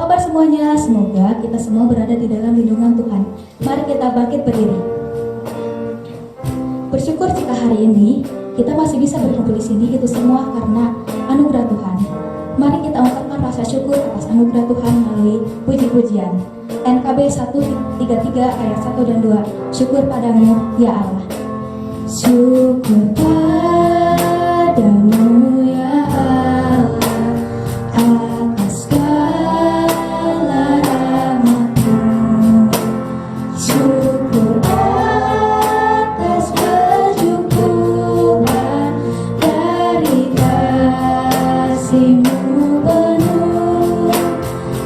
kabar semuanya? Semoga kita semua berada di dalam lindungan Tuhan. Mari kita bangkit berdiri. Bersyukur jika hari ini kita masih bisa berkumpul di sini, itu semua karena anugerah Tuhan. Mari kita ungkapkan rasa syukur atas anugerah Tuhan melalui puji-pujian. NKB 133 ayat 1 dan 2. Syukur padamu ya Allah. Syukur padamu ya Allah atas segala rahmat-Mu. Syukur atas perjumpaan dari kasih-Mu penuh.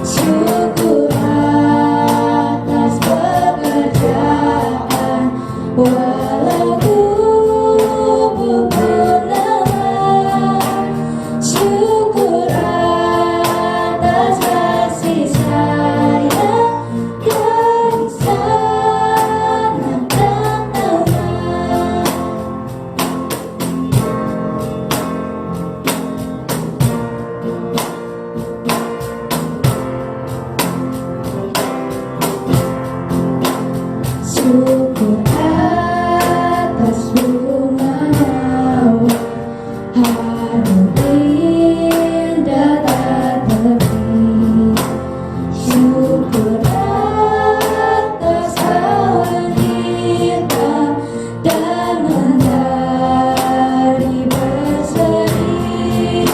Syukur atas pekerjaan walau gugur lama. Syukur atas kasih sayang dari sana dan aman. Syukur atas bunga mawar harum indah tak terhenti. Syukur atas awan hitam dan mentari berseri.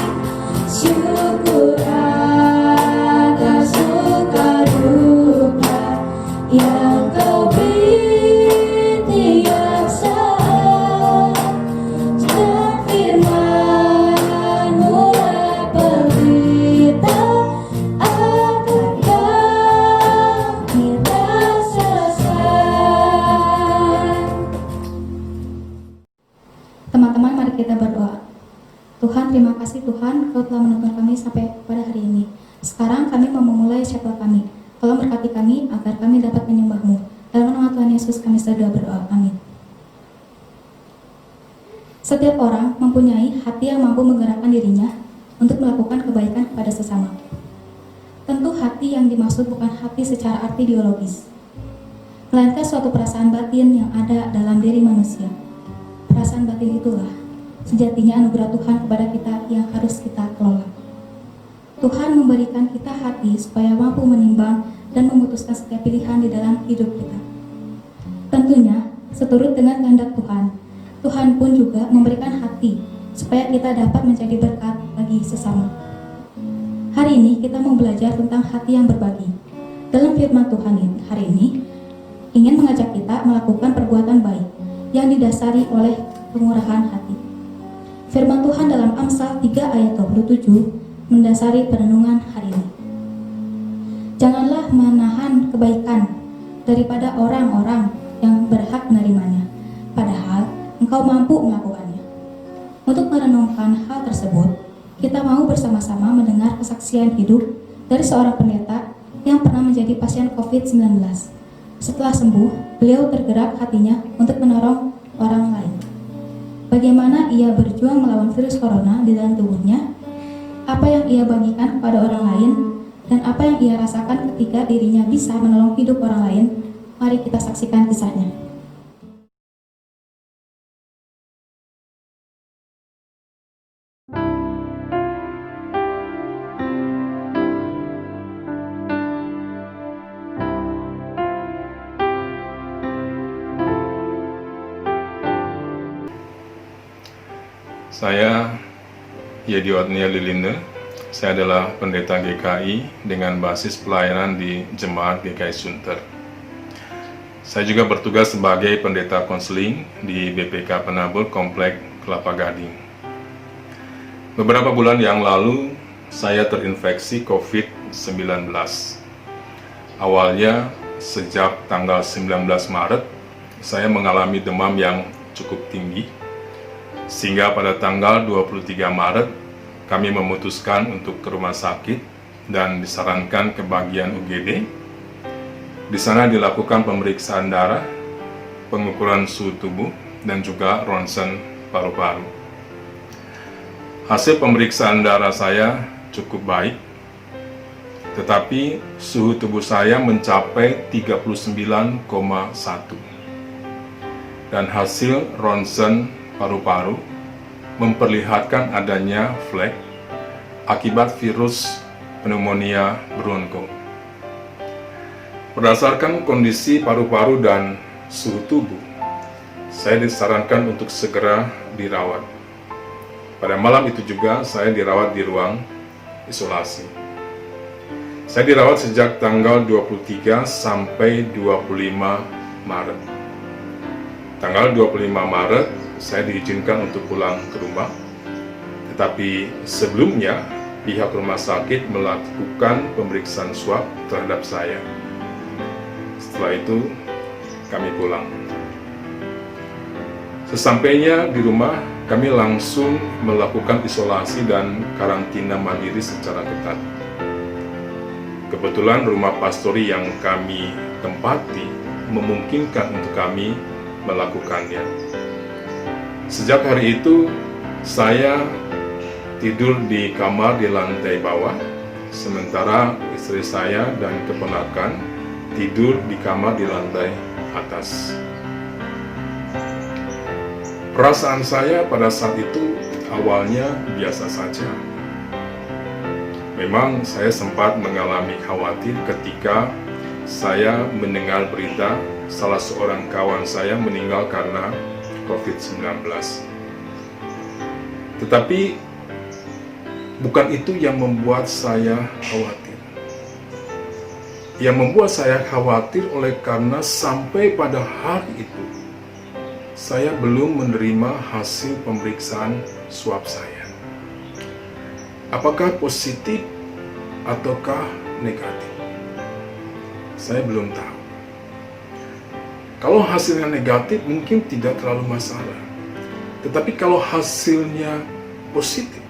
Syukur atas suka duka yang Kau beri tiap saat. Dan firman-Mu lah pelita agar kami tak sesat. Teman-teman, mari kita berdoa. Tuhan, terima kasih Tuhan, Kau telah menuntun kami sampai pada hari ini. Sekarang kami mau memulai chapel kami. Tolong berkati kami agar kami dapat menyembah-Mu. Dalam nama Tuhan Yesus kami sudah berdoa. Amin. Setiap orang mempunyai hati yang mampu menggerakkan dirinya untuk melakukan kebaikan kepada sesama. Tentu hati yang dimaksud bukan hati secara arti biologis, melainkan suatu perasaan batin yang ada dalam diri manusia. Perasaan batin itulah sejatinya anugerah Tuhan kepada kita yang harus kita kelola. Tuhan memberikan kita hati supaya mampu menimbang dan memutuskan setiap pilihan di dalam hidup kita. Tentunya, seturut dengan kehendak Tuhan, Tuhan pun juga memberikan hati supaya kita dapat menjadi berkat bagi sesama. Hari ini kita mau belajar tentang hati yang berbagi. Dalam firman Tuhan hari ini, ingin mengajak kita melakukan perbuatan baik yang didasari oleh kemurahan hati. Firman Tuhan dalam Amsal 3 ayat 27 mendasari perenungan hari ini. Janganlah menahan kebaikan daripada orang-orang yang berhak menerimanya, padahal engkau mampu melakukannya. Untuk merenungkan hal tersebut, kita mau bersama-sama mendengar kesaksian hidup dari seorang pendeta yang pernah menjadi pasien COVID-19. Setelah sembuh, beliau tergerak hatinya untuk menolong orang lain. Bagaimana ia berjuang melawan virus corona di dalam tubuhnya, apa yang ia bagikan kepada orang lain, dan apa yang ia rasakan ketika dirinya bisa menolong hidup orang lain. Mari kita saksikan kisahnya. Saya Yedi Otnia Lilinde. Saya adalah pendeta GKI dengan basis pelayanan di Jemaat GKI Sunter. Saya juga bertugas sebagai pendeta konseling di BPK Penabur Komplek Kelapa Gading. Beberapa bulan yang lalu, saya terinfeksi COVID-19. Awalnya, sejak tanggal 19 Maret, saya mengalami demam yang cukup tinggi, sehingga pada tanggal 23 Maret, kami memutuskan untuk ke rumah sakit dan disarankan ke bagian UGD. Di sana dilakukan pemeriksaan darah, pengukuran suhu tubuh, dan juga ronsen paru-paru. Hasil pemeriksaan darah saya cukup baik. tetapi suhu tubuh saya mencapai 39,1. Dan hasil ronsen paru-paru memperlihatkan adanya flek akibat virus pneumonia bronko. Berdasarkan kondisi paru-paru dan suhu tubuh, saya disarankan untuk segera dirawat. Pada malam itu juga saya dirawat di ruang isolasi. Saya dirawat sejak tanggal 23 sampai 25 Maret. Tanggal 25 Maret saya diizinkan untuk pulang ke rumah. Tetapi sebelumnya pihak rumah sakit melakukan pemeriksaan swab terhadap saya. Setelah itu kami pulang. Sesampainya di rumah, kami langsung melakukan isolasi dan karantina mandiri secara ketat. Kebetulan rumah pastori yang kami tempati memungkinkan untuk kami melakukannya. Sejak hari itu, saya tidur di kamar di lantai bawah, sementara istri saya dan keponakan tidur di kamar di lantai atas. Perasaan saya pada saat itu awalnya biasa saja. Memang saya sempat mengalami khawatir ketika saya mendengar berita salah seorang kawan saya meninggal karena COVID-19. Tetapi bukan itu yang membuat saya khawatir. Yang membuat saya khawatir oleh karena sampai pada hari itu saya belum menerima hasil pemeriksaan swab saya. Apakah positif ataukah negatif? Saya belum tahu. Kalau hasilnya negatif mungkin tidak terlalu masalah. Tetapi kalau hasilnya positif,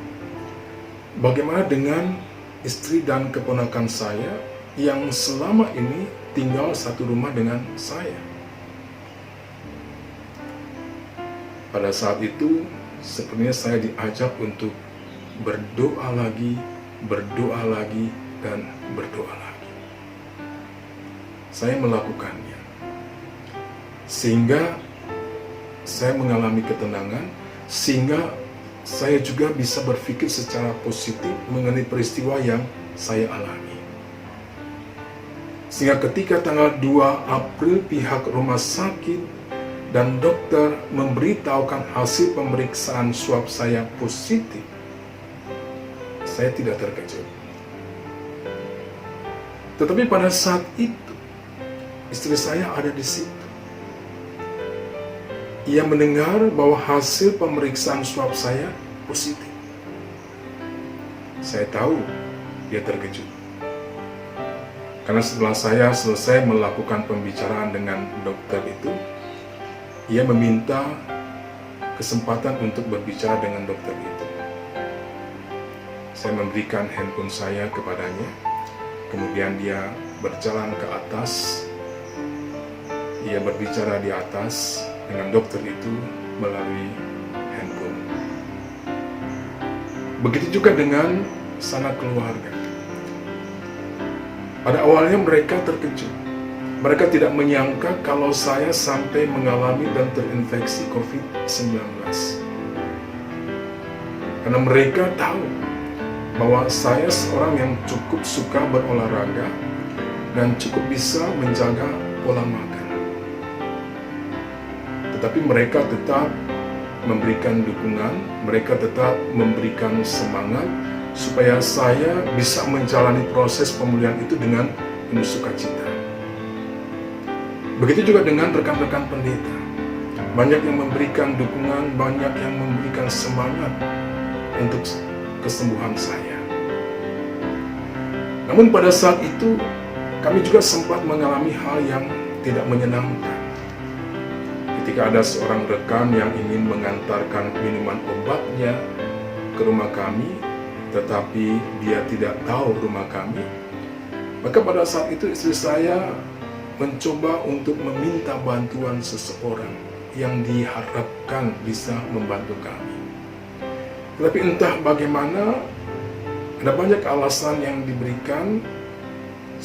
bagaimana dengan istri dan keponakan saya yang selama ini tinggal satu rumah dengan saya? Pada saat itu, sebenarnya saya diajak untuk berdoa lagi, dan berdoa lagi. Saya melakukannya. Sehingga saya mengalami ketenangan, sehingga saya juga bisa berpikir secara positif mengenai peristiwa yang saya alami. Sehingga ketika tanggal 2 April pihak rumah sakit dan dokter memberitahukan hasil pemeriksaan swab saya positif, saya tidak terkejut. Tetapi pada saat itu, istri saya ada di situ. Ia mendengar bahwa hasil pemeriksaan swab saya positif. Saya tahu dia terkejut. Karena setelah saya selesai melakukan pembicaraan dengan dokter itu, ia meminta kesempatan untuk berbicara dengan dokter itu. Saya memberikan handphone saya kepadanya, kemudian dia berjalan ke atas. Ia berbicara di atas dengan dokter itu melalui handphone. Begitu juga dengan sanak keluarga. Pada awalnya mereka terkejut. Mereka tidak menyangka kalau saya sampai mengalami dan terinfeksi COVID-19. Karena mereka tahu bahwa saya seorang yang cukup suka berolahraga dan cukup bisa menjaga pola makan. Tetapi mereka tetap memberikan dukungan, mereka tetap memberikan semangat supaya saya bisa menjalani proses pemulihan itu dengan penuh sukacita. Begitu juga dengan rekan-rekan pendeta. Banyak yang memberikan dukungan, banyak yang memberikan semangat untuk kesembuhan saya. Namun pada saat itu, kami juga sempat mengalami hal yang tidak menyenangkan. Ketika ada seorang rekan yang ingin mengantarkan minuman obatnya ke rumah kami, tetapi dia tidak tahu rumah kami, maka pada saat itu istri saya mencoba untuk meminta bantuan seseorang yang diharapkan bisa membantu kami. Tetapi entah bagaimana, ada banyak alasan yang diberikan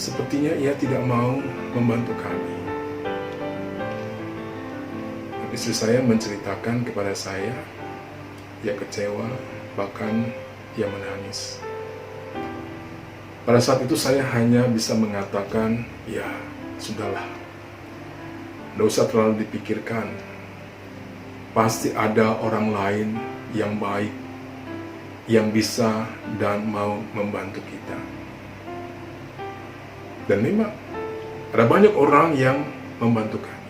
sepertinya ia tidak mau membantu kami. Istri saya menceritakan kepada saya, ia kecewa, bahkan ia menangis. Pada saat itu saya hanya bisa mengatakan, ya sudahlah, tidak usah terlalu dipikirkan. Pasti ada orang lain yang baik, yang bisa dan mau membantu kita. Dan memang ada banyak orang yang membantu kami.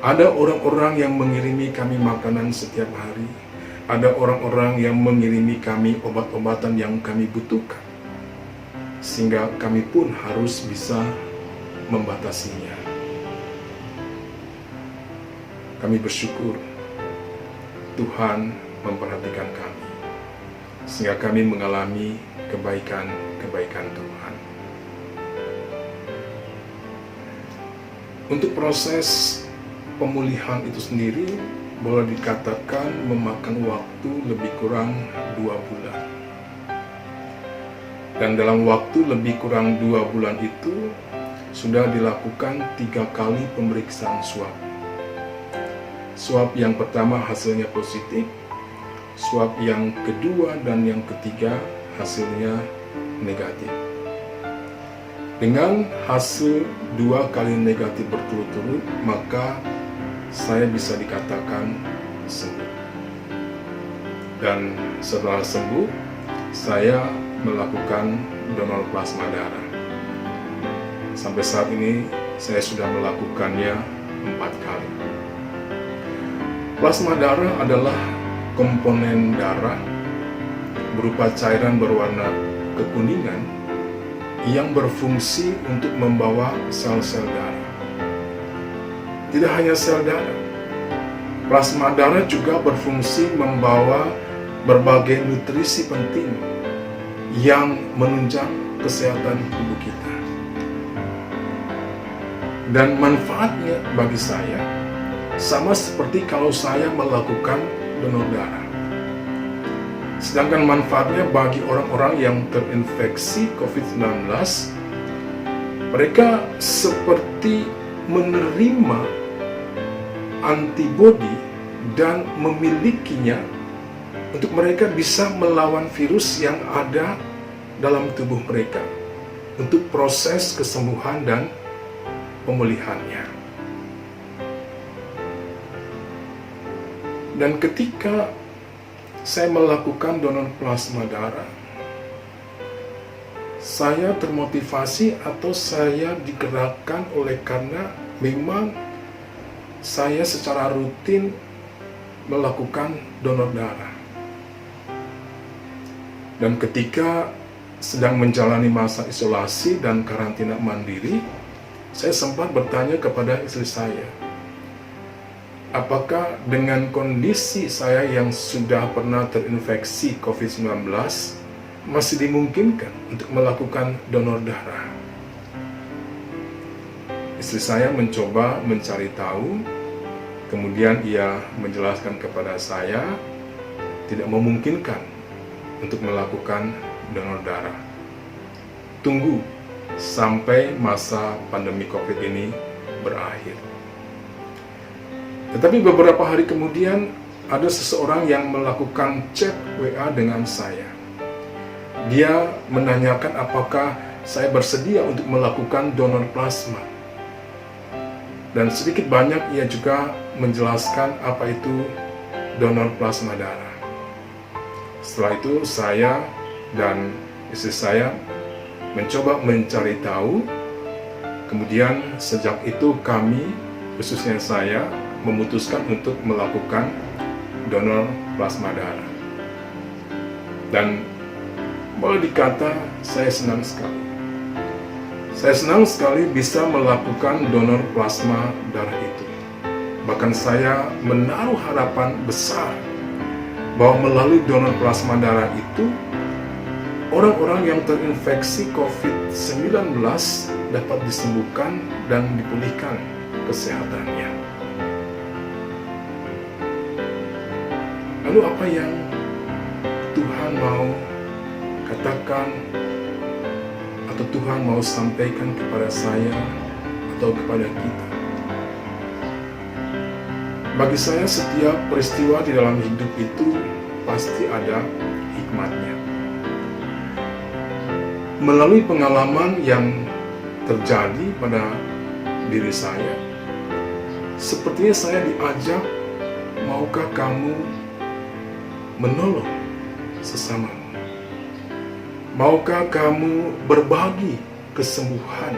Ada orang-orang yang mengirimi kami makanan setiap hari. Ada orang-orang yang mengirimi kami obat-obatan yang kami butuhkan. Sehingga kami pun harus bisa membatasinya. Kami bersyukur Tuhan memperhatikan kami. Sehingga kami mengalami kebaikan-kebaikan Tuhan. Untuk proses pemulihan itu sendiri boleh dikatakan memakan waktu lebih kurang 2 bulan. Dan dalam waktu lebih kurang 2 bulan itu sudah dilakukan 3 kali pemeriksaan swab. Swab yang pertama hasilnya positif, swab yang kedua dan yang ketiga hasilnya negatif. Dengan hasil 2 kali negatif berturut-turut, maka saya bisa dikatakan sembuh. Dan setelah sembuh, saya melakukan donor plasma darah. Sampai saat ini, saya sudah melakukannya 4 kali. Plasma darah adalah komponen darah berupa cairan berwarna kekuningan yang berfungsi untuk membawa sel-sel darah. Tidak hanya sel darah, plasma darah juga berfungsi membawa berbagai nutrisi penting yang menunjang kesehatan tubuh kita. Dan manfaatnya bagi saya sama seperti kalau saya melakukan donor darah. Sedangkan manfaatnya bagi orang-orang yang terinfeksi COVID-19, mereka seperti menerima antibodi dan memilikinya untuk mereka bisa melawan virus yang ada dalam tubuh mereka untuk proses kesembuhan dan pemulihannya. Dan ketika saya melakukan donor plasma darah, saya termotivasi atau saya digerakkan oleh karena memang saya secara rutin melakukan donor darah. Dan ketika sedang menjalani masa isolasi dan karantina mandiri, saya sempat bertanya kepada istri saya, apakah dengan kondisi saya yang sudah pernah terinfeksi COVID-19 masih dimungkinkan untuk melakukan donor darah? Istri saya mencoba mencari tahu, kemudian ia menjelaskan kepada saya tidak memungkinkan untuk melakukan donor darah. Tunggu sampai masa pandemi COVID ini berakhir. Tetapi beberapa hari kemudian ada seseorang yang melakukan chat WA dengan saya. Dia menanyakan apakah saya bersedia untuk melakukan donor plasma. Dan sedikit banyak ia juga menjelaskan apa itu donor plasma darah. Setelah itu saya dan istri saya mencoba mencari tahu. Kemudian sejak itu kami, khususnya saya, memutuskan untuk melakukan donor plasma darah. Dan boleh dikata saya senang sekali. Saya senang sekali bisa melakukan donor plasma darah itu. Bahkan saya menaruh harapan besar bahwa melalui donor plasma darah itu, orang-orang yang terinfeksi COVID-19 dapat disembuhkan dan dipulihkan kesehatannya. Lalu apa yang Tuhan mau katakan atau Tuhan mau sampaikan kepada saya atau kepada kita. Bagi saya, setiap peristiwa di dalam hidup itu pasti ada hikmatnya. Melalui pengalaman yang terjadi pada diri saya, sepertinya saya diajak, maukah kamu menolong sesamamu? Maukah kamu berbagi kesembuhan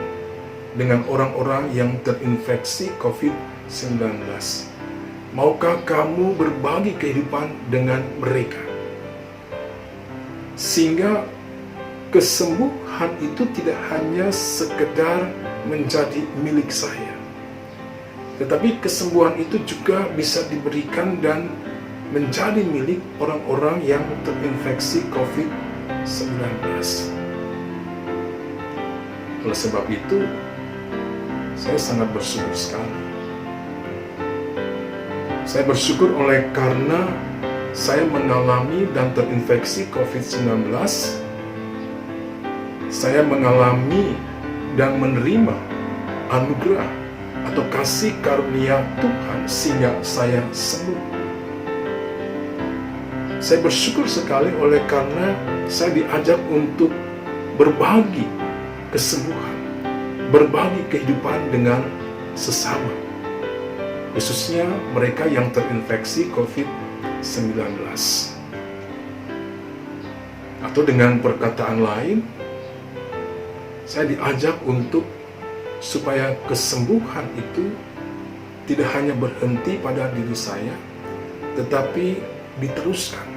dengan orang-orang yang terinfeksi COVID-19? Maukah kamu berbagi kehidupan dengan mereka? Sehingga kesembuhan itu tidak hanya sekedar menjadi milik saya, tetapi kesembuhan itu juga bisa diberikan dan menjadi milik orang-orang yang terinfeksi COVID-19. Oleh sebab itu, saya sangat bersyukur sekali. Saya bersyukur karena saya mengalami dan terinfeksi COVID-19. Saya mengalami dan menerima anugerah atau kasih karunia Tuhan sehingga saya sembuh. Saya bersyukur sekali karena saya diajak untuk berbagi kesembuhan, berbagi kehidupan dengan sesama, khususnya mereka yang terinfeksi COVID-19. Atau dengan perkataan lain, saya diajak supaya kesembuhan itu tidak hanya berhenti pada diri saya, tetapi diteruskan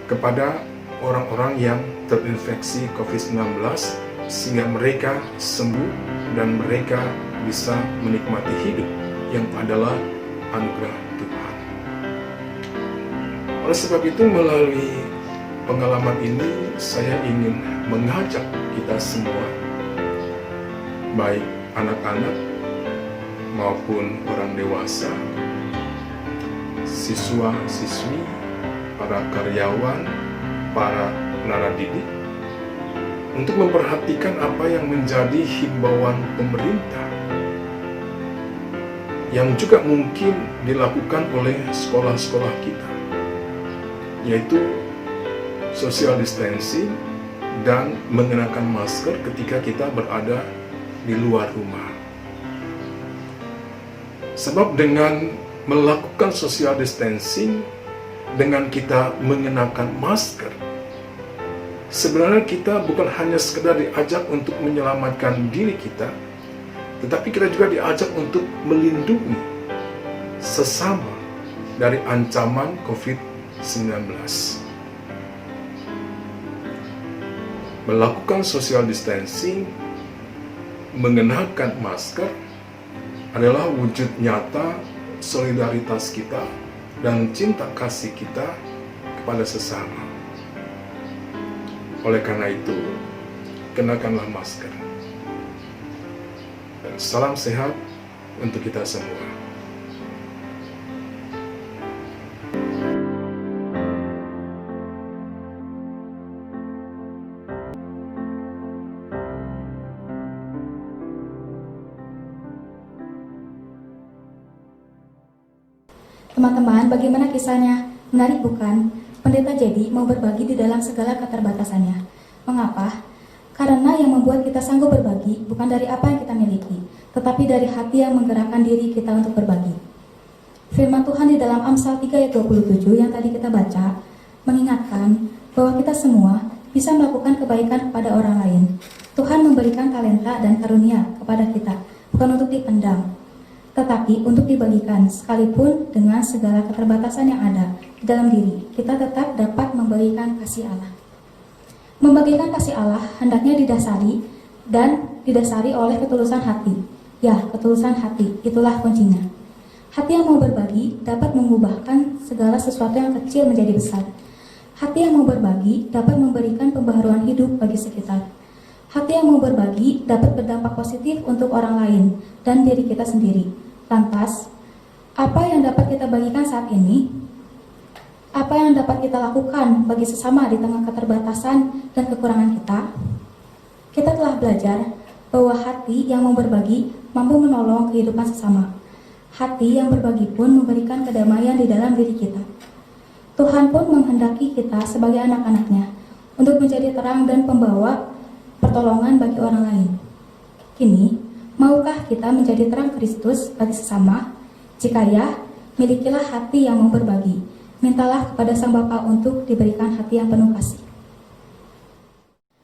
kepada orang-orang yang terinfeksi COVID-19 sehingga mereka sembuh dan mereka bisa menikmati hidup yang adalah anugerah Tuhan. Oleh sebab itu, melalui pengalaman ini saya ingin mengajak kita semua, baik anak-anak maupun orang dewasa, siswa-siswi, para karyawan, para penara didik, untuk memperhatikan apa yang menjadi himbauan pemerintah yang juga mungkin dilakukan oleh sekolah-sekolah kita, yaitu social distancing dan mengenakan masker ketika kita berada di luar rumah. Sebab dengan melakukan social distancing, dengan kita mengenakan masker, sebenarnya kita bukan hanya sekedar diajak untuk menyelamatkan diri kita, tetapi kita juga diajak untuk melindungi sesama dari ancaman COVID-19. Melakukan social distancing, mengenakan masker adalah wujud nyata solidaritas kita dan cinta kasih kita kepada sesama. Oleh karena itu, kenakanlah masker. Dan salam sehat untuk kita semua. Teman-teman, bagaimana kisahnya? Menarik bukan? Pendeta Jadi mau berbagi di dalam segala keterbatasannya. Mengapa? Karena yang membuat kita sanggup berbagi bukan dari apa yang kita miliki, tetapi dari hati yang menggerakkan diri kita untuk berbagi. Firman Tuhan di dalam Amsal 3 ayat 27 yang tadi kita baca, mengingatkan bahwa kita semua bisa melakukan kebaikan kepada orang lain. Tuhan memberikan talenta dan karunia kepada kita, bukan untuk dipendam, tetapi untuk dibagikan, sekalipun dengan segala keterbatasan yang ada di dalam diri, kita tetap dapat membagikan kasih Allah. Membagikan kasih Allah hendaknya didasari oleh ketulusan hati. Ya, ketulusan hati, itulah kuncinya. Hati yang mau berbagi dapat mengubahkan segala sesuatu yang kecil menjadi besar. Hati yang mau berbagi dapat memberikan pembaharuan hidup bagi sekitar. Hati yang mau berbagi dapat berdampak positif untuk orang lain dan diri kita sendiri. Lantas, apa yang dapat kita bagikan saat ini? Apa yang dapat kita lakukan bagi sesama di tengah keterbatasan dan kekurangan kita? Kita telah belajar bahwa hati yang mau berbagi mampu menolong kehidupan sesama. Hati yang berbagi pun memberikan kedamaian di dalam diri kita. Tuhan pun menghendaki kita sebagai anak-anaknya untuk menjadi terang dan pembawa pertolongan bagi orang lain. Kini, maukah kita menjadi terang Kristus bagi sesama? Jika ya, milikilah hati yang mau berbagi. Mintalah kepada Sang Bapa untuk diberikan hati yang penuh kasih.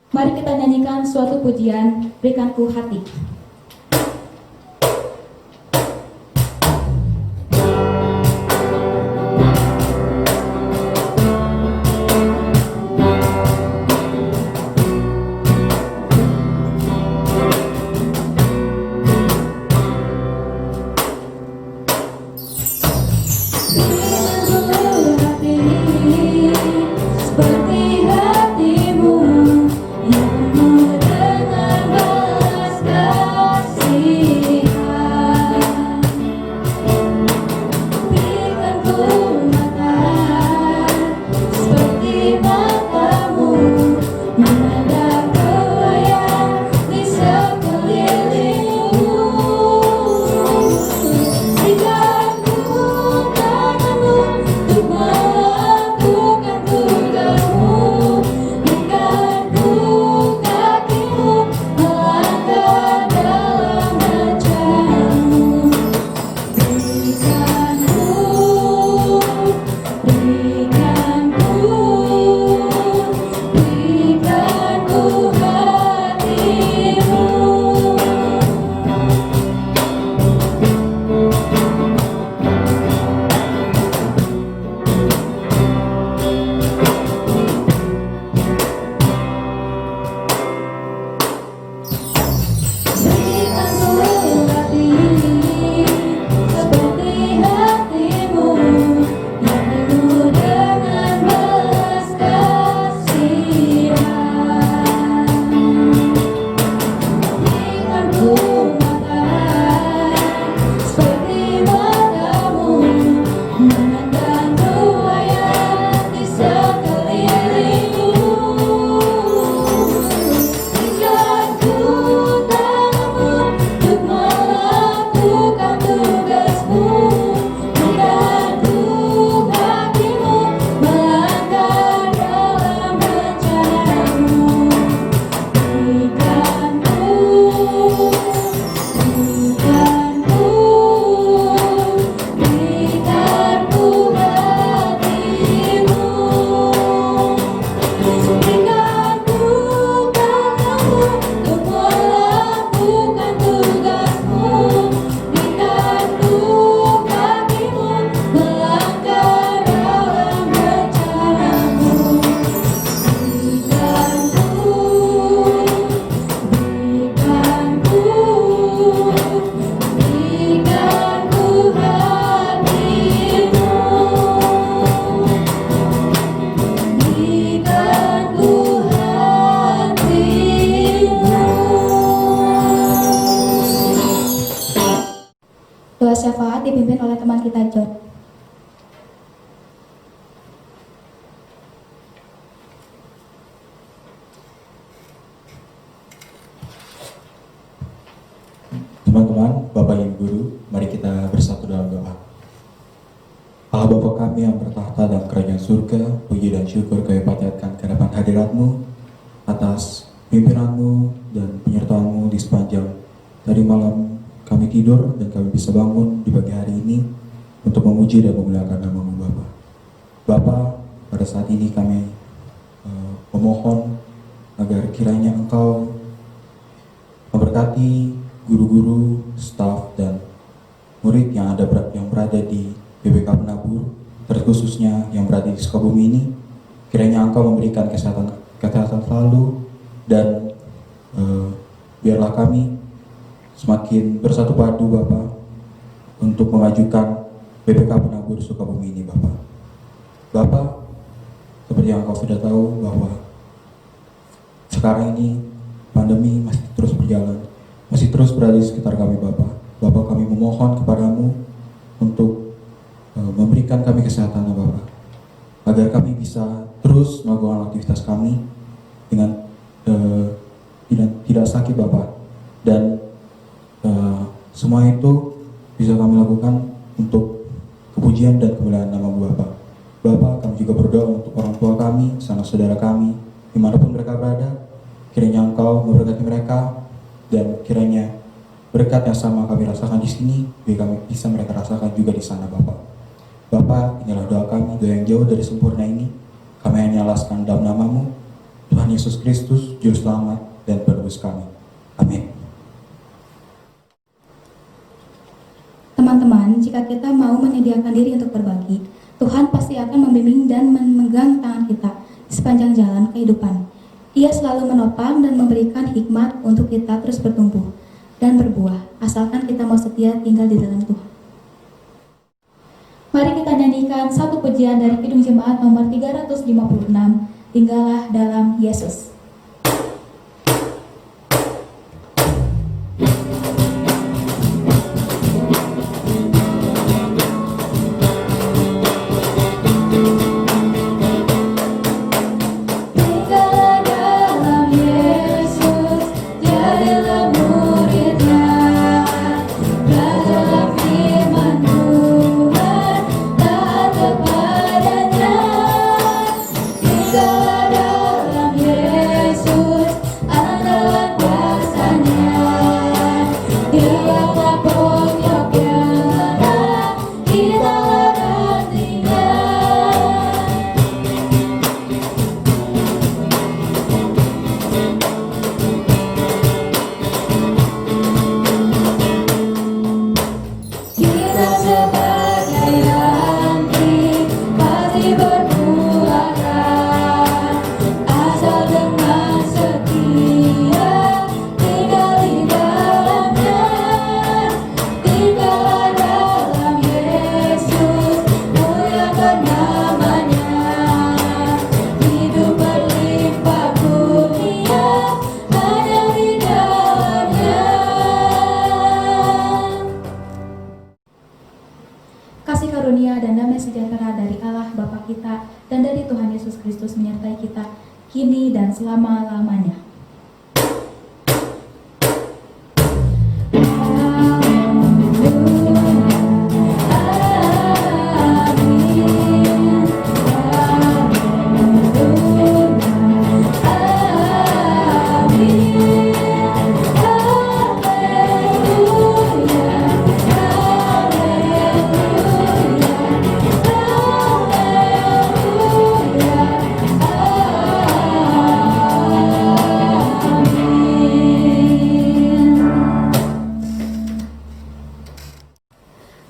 Mari kita nyanyikan suatu pujian, Berikanku Hati. Doa syafaat dipimpin oleh teman kita John. Teman-teman, Bapak Ibu Guru, mari kita bersatu dalam doa. Allah Bapa kami yang bertahta dalam kerajaan surga, puji dan syukur kami panjatkan ke hadapan hadirat-Mu atas pimpinan-Mu dan penyertaan-Mu di sepanjang tadi malam kami tidur dan kami bisa bangun di pagi hari ini untuk memuji dan memuliakan nama-Mu Bapa. Bapa, pada saat ini kami memohon agar kiranya Engkau memberkati guru-guru, staf dan murid yang berada di BPK Penabur, terkhususnya yang berada di Sukabumi ini. Kiranya Engkau memberikan kesehatan selalu dan biarlah kami semakin bersatu padu Bapak untuk memajukan BPK Penabur Sukabumi ini Bapak. Bapak, seperti yang Engkau sudah tahu bahwa sekarang ini pandemi masih terus berjalan, masih terus berada di sekitar kami Bapak. Bapak, kami memohon kepadamu untuk memberikan kami kesehatan Bapak, agar kami bisa terus melakukan aktivitas kami dengan tidak sakit Bapak. Dan semua itu bisa kami lakukan untuk kepujian dan kemuliaan nama Bapak. Bapak, kami juga berdoa untuk orang tua kami, sanak saudara kami, dimanapun mereka berada. Kiranya Engkau memberkati mereka, dan kiranya berkat yang sama kami rasakan di sini, biar kami bisa mereka rasakan juga di sana Bapak. Bapak, inilah doa kami, doa yang jauh dari sempurna ini. Kami hanya alaskan dalam nama-Mu, Tuhan Yesus Kristus, Juru Selamat dan Penebus kami. Amin. Teman-teman, jika kita mau menyediakan diri untuk berbagi, Tuhan pasti akan membimbing dan memegang tangan kita di sepanjang jalan kehidupan. Ia selalu menopang dan memberikan hikmat untuk kita terus bertumbuh dan berbuah, asalkan kita mau setia tinggal di dalam Tuhan. Mari kita nyanyikan satu pujian dari Kidung Jemaat nomor 356, Tinggallah dalam Yesus. Kasih karunia dan damai sejahtera dari Allah Bapa kita dan dari Tuhan Yesus Kristus menyertai kita kini dan selama-lamanya.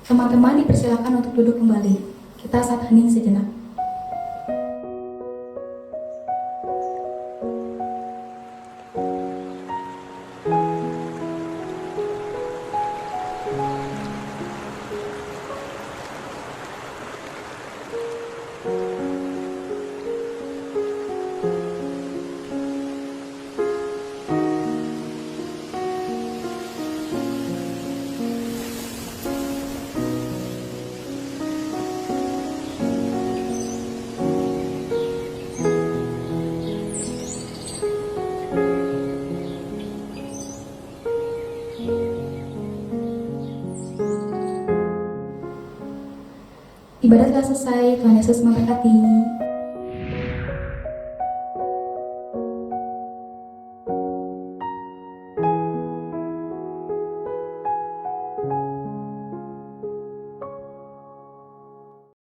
Teman-teman dipersilakan untuk duduk kembali. Kita saat hening sejenak. Ibadat telah selesai, Tuhan Yesus memberkati.